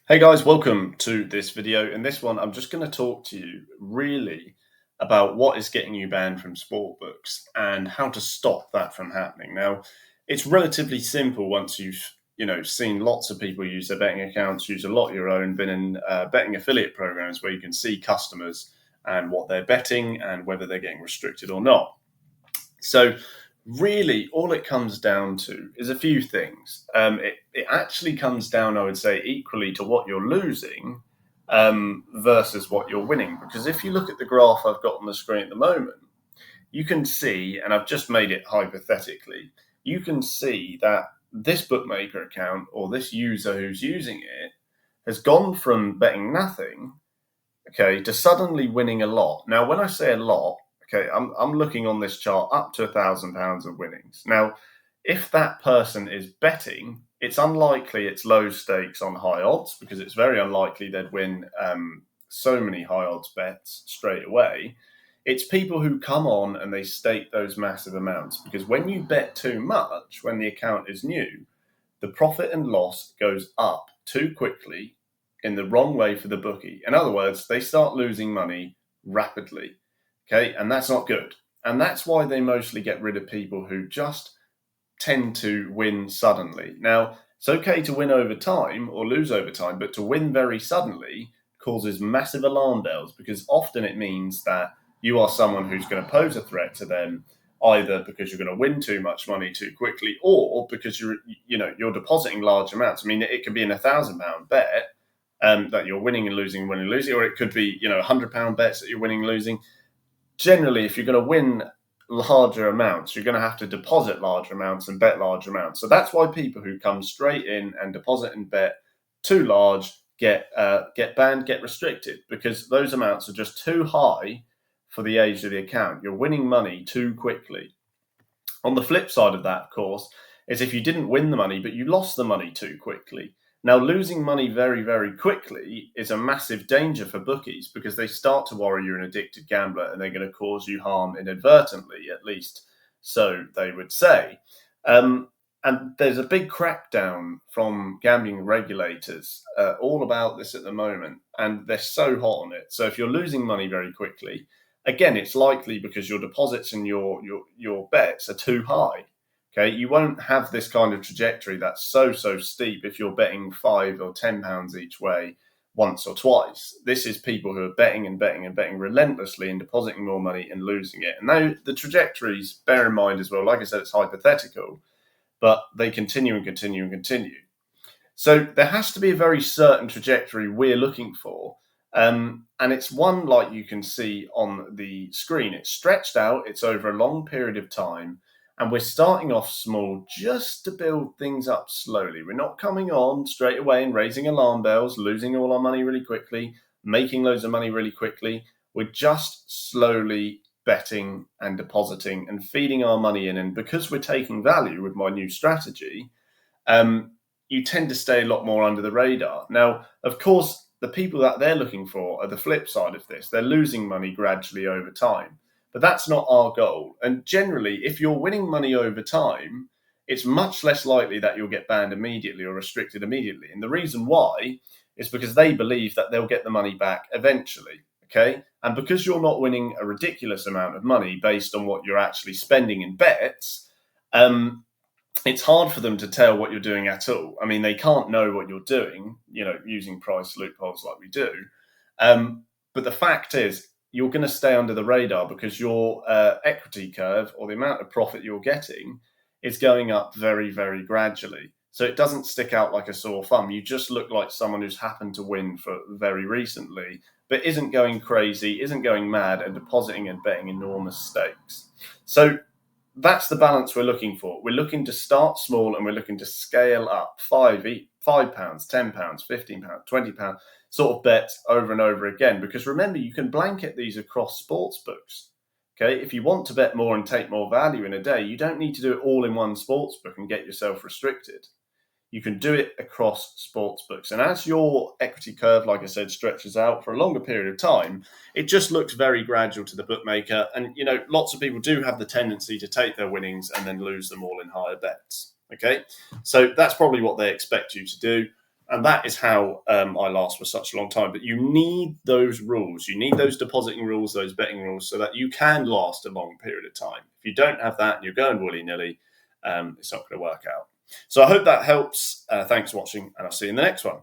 Hey guys, welcome to this video. In this one, I'm just going to talk to you really about what is getting you banned from sportbooks and how to stop that from happening. Now, it's relatively simple once you've seen lots of people use their betting accounts, use a lot of your own, been in betting affiliate programs where you can see customers and what they're betting and whether they're getting restricted or not. So really, all it comes down to is a few things. It actually comes down, I would say, equally to what you're losing versus what you're winning. Because if you look at the graph I've got on the screen at the moment, you can see, and I've just made it hypothetically, you can see that this bookmaker account or this user who's using it has gone from betting nothing, okay, to suddenly winning a lot. Now, when I say a lot, okay, I'm looking on this chart up to £1,000 of winnings. Now, if that person is betting, it's unlikely it's low stakes on high odds because it's very unlikely they'd win so many high odds bets straight away. It's people who come on and they stake those massive amounts because when you bet too much, when the account is new, the profit and loss goes up too quickly in the wrong way for the bookie. In other words, they start losing money rapidly. Okay, and that's not good. And that's why they mostly get rid of people who just tend to win suddenly. Now, it's okay to win over time or lose over time, but to win very suddenly causes massive alarm bells because often it means that you are someone who's going to pose a threat to them, either because you're going to win too much money too quickly or because you're depositing large amounts. I mean, it could be an £1,000 bet that you're winning and losing, or it could be £100 bets that you're winning and losing. Generally, if you're going to win larger amounts, you're going to have to deposit larger amounts and bet larger amounts. So that's why people who come straight in and deposit and bet too large get banned, get restricted, because those amounts are just too high for the age of the account. You're winning money too quickly. On the flip side of that, of course, is if you didn't win the money, but you lost the money too quickly. Now, losing money very, very quickly is a massive danger for bookies because they start to worry you're an addicted gambler and they're going to cause you harm inadvertently, at least so they would say. And there's a big crackdown from gambling regulators all about this at the moment, and they're so hot on it. So if you're losing money very quickly, again, it's likely because your deposits and your bets are too high. Okay, you won't have this kind of trajectory that's so steep if you're betting £5 or £10 each way once or twice. This is people who are betting and betting and betting relentlessly and depositing more money and losing it. And now the trajectories, bear in mind as well, like I said, it's hypothetical, but they continue and continue and continue. So there has to be a very certain trajectory we're looking for. And it's one like you can see on the screen. It's stretched out, it's over a long period of time. And we're starting off small just to build things up slowly. We're not coming on straight away and raising alarm bells, losing all our money really quickly, making loads of money really quickly. We're just slowly betting and depositing and feeding our money in. And because we're taking value with my new strategy, you tend to stay a lot more under the radar. Now, of course, the people that they're looking for are the flip side of this. They're losing money gradually over time. But that's not our goal. And generally, if you're winning money over time, it's much less likely that you'll get banned immediately or restricted immediately. And the reason why is because they believe that they'll get the money back eventually. Okay. And because you're not winning a ridiculous amount of money based on what you're actually spending in bets, it's hard for them to tell what you're doing at all. I mean, they can't know what you're doing, using price loopholes like we do. But the fact is, you're going to stay under the radar because your equity curve or the amount of profit you're getting is going up very, very gradually. So it doesn't stick out like a sore thumb. You just look like someone who's happened to win for very recently, but isn't going crazy, isn't going mad and depositing and betting enormous stakes. So that's the balance we're looking for. We're looking to start small and we're looking to scale up £5, £10, £15, £20 sort of bets over and over again. Because remember, you can blanket these across sports books. Okay, if you want to bet more and take more value in a day, you don't need to do it all in one sports book and get yourself restricted. You can do it across sports books. And as your equity curve, like I said, stretches out for a longer period of time, it just looks very gradual to the bookmaker. And, lots of people do have the tendency to take their winnings and then lose them all in higher bets. Okay, so that's probably what they expect you to do. And that is how I last for such a long time. But you need those rules. You need those depositing rules, those betting rules, so that you can last a long period of time. If you don't have that and you're going willy-nilly, it's not going to work out. So I hope that helps. Thanks for watching, and I'll see you in the next one.